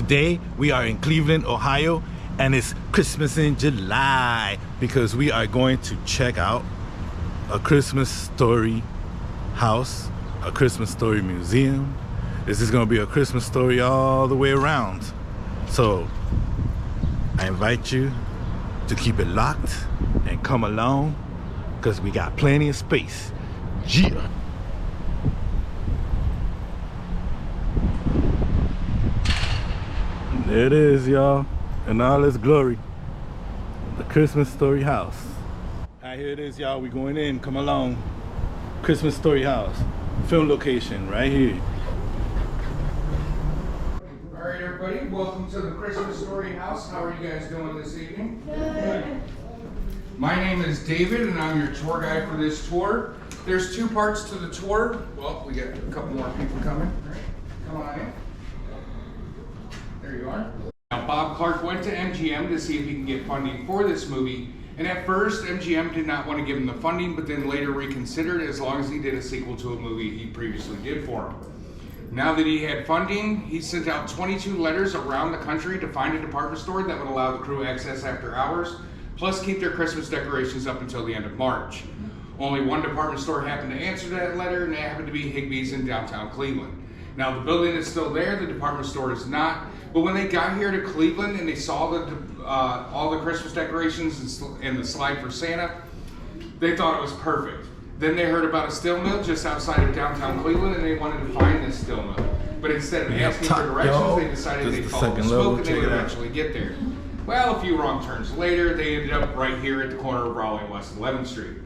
today we are in Cleveland, Ohio, and it's Christmas in July because we are going to check out a Christmas story house, a Christmas story museum. This is going to be a Christmas story all the way around. So I invite you to keep it locked and come along because we got plenty of space. Yeah. There it is, y'all, in all its glory. The Christmas Story House. All right, here it is, y'all. We going in. Come along. Christmas Story House. Film location right here. All right, everybody. Welcome to the Christmas Story House. How are you guys doing this evening? Good. My name is David, and I'm your tour guide for this tour. There's two parts to the tour. Well, we got a couple more people coming. All right, come on in. There you are. Now, Bob Clark went to MGM to see if he can get funding for this movie, and at first MGM did not want to give him the funding, but then later reconsidered as long as he did a sequel to a movie he previously did for him. Now that he had funding, he sent out 22 letters around the country to find a department store that would allow the crew access after hours, plus keep their Christmas decorations up until the end of March. Only one department store happened to answer that letter, and that happened to be Higbee's in downtown Cleveland. Now the building is still there, the department store is not. But when they got here to Cleveland and they saw all the Christmas decorations and the slide for Santa, they thought it was perfect. Then they heard about a still mill just outside of downtown Cleveland and they wanted to find this still mill. But instead of asking for directions, they decided they'd follow the smoke and they would eventually get there. Well, a few wrong turns later, they ended up right here at the corner of Raleigh and West 11th Street.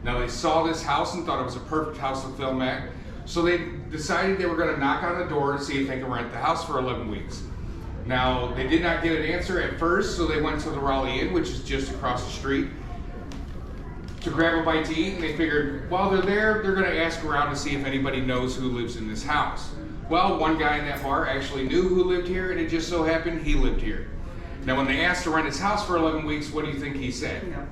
Now they saw this house and thought it was a perfect house to film at, so they decided they were going to knock on the door to see if they could rent the house for 11 weeks. Now, they did not get an answer at first, so they went to the Raleigh Inn, which is just across the street, to grab a bite to eat, and they figured while they're there, they're going to ask around to see if anybody knows who lives in this house. Well, one guy in that bar actually knew who lived here, and it just so happened he lived here. Now, when they asked to rent his house for 11 weeks, what do you think he said? No.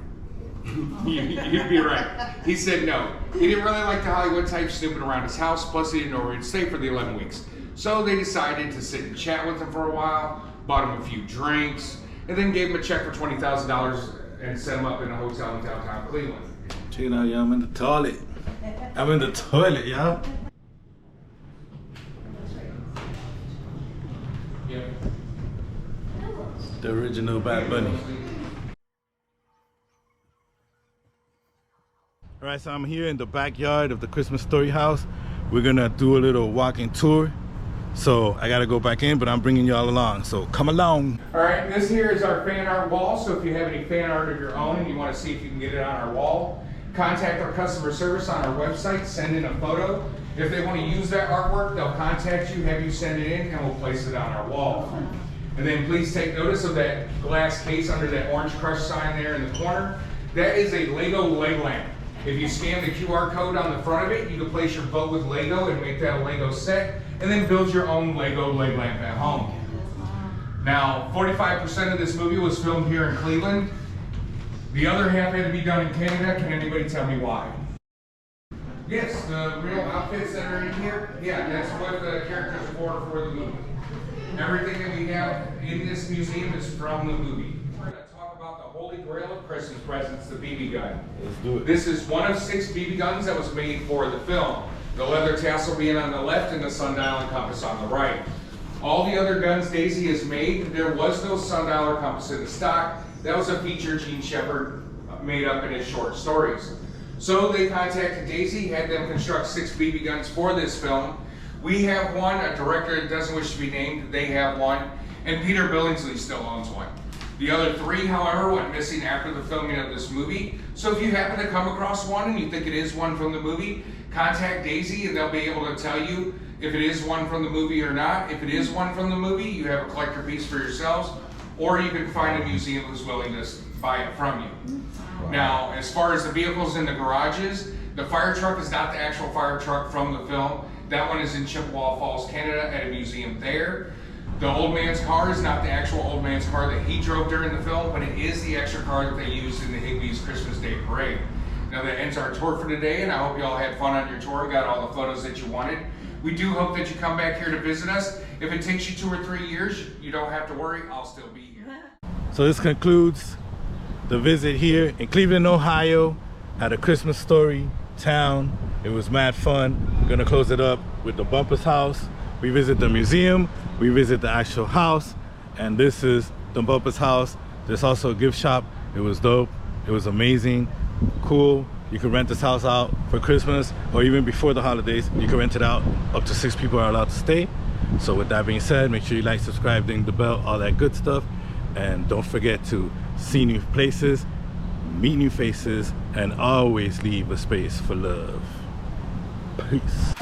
You'd be right. He said no. He didn't really like the Hollywood type snooping around his house, plus he didn't know where he'd stay for the 11 weeks. So they decided to sit and chat with him for a while, bought him a few drinks, and then gave him a check for $20,000 and set him up in a hotel in downtown Cleveland. Check it out, y'all. I'm in the toilet. I'm in the toilet, y'all. Yep. The original Bad Bunny. All right, so I'm here in the backyard of the Christmas Story House. We're gonna do a little walking tour. So I gotta go back in, but I'm bringing y'all along, so come along. All right, this here is our fan art wall, so if you have any fan art of your own and you wanna see if you can get it on our wall, contact our customer service on our website, send in a photo. If they wanna use that artwork, they'll contact you, have you send it in, and we'll place it on our wall. And then please take notice of that glass case under that Orange Crush sign there in the corner. That is a Lego leg lamp. If you scan the QR code on the front of it, you can place your boat with Lego and make that a Lego set, and then build your own Lego leg lamp at home. Now, 45% of this movie was filmed here in Cleveland. The other half had to be done in Canada. Can anybody tell me why? Yes, the real outfits that are in here, yeah, that's what the characters wore for the movie. Everything that we have in this museum is from the movie. We're going to talk about the Holy Grail of Christmas presents, the BB gun. Let's do it. This is one of 6 BB guns that was made for the film. The leather tassel being on the left and the sundial and compass on the right. All the other guns Daisy has made, there was no sundial or compass in the stock. That was a feature Gene Shepard made up in his short stories. So they contacted Daisy, had them construct 6 BB guns for this film. We have one, a director that doesn't wish to be named, they have one, and Peter Billingsley still owns one. The other 3, however, went missing after the filming of this movie. So if you happen to come across one and you think it is one from the movie, contact Daisy and they'll be able to tell you if it is one from the movie or not. If it is one from the movie, you have a collector piece for yourselves, or you can find a museum who's willing to buy it from you. Now, as far as the vehicles in the garages, the fire truck is not the actual fire truck from the film. That one is in Chippewa Falls, Canada at a museum there. The old man's car is not the actual old man's car that he drove during the film, but it is the extra car that they used in the Higbee's Christmas Day Parade. Now that ends our tour for today, and I hope you all had fun on your tour and got all the photos that you wanted. We do hope that you come back here to visit us. If it takes you 2 or 3 years, you don't have to worry, I'll still be here. So this concludes the visit here in Cleveland, Ohio at A Christmas Story Town. It was mad fun. We're gonna close it up with the Bumpus house. We visit the museum, we visit the actual house, and this is the Bumpus house. There's also a gift shop. It was dope, it was amazing, cool. You can rent this house out for Christmas or even before the holidays. You can rent it out, up to 6 people are allowed to stay. So with that being said, make sure you like, subscribe, ding the bell, all that good stuff. And don't forget to see new places, meet new faces, and always leave a space for love. Peace.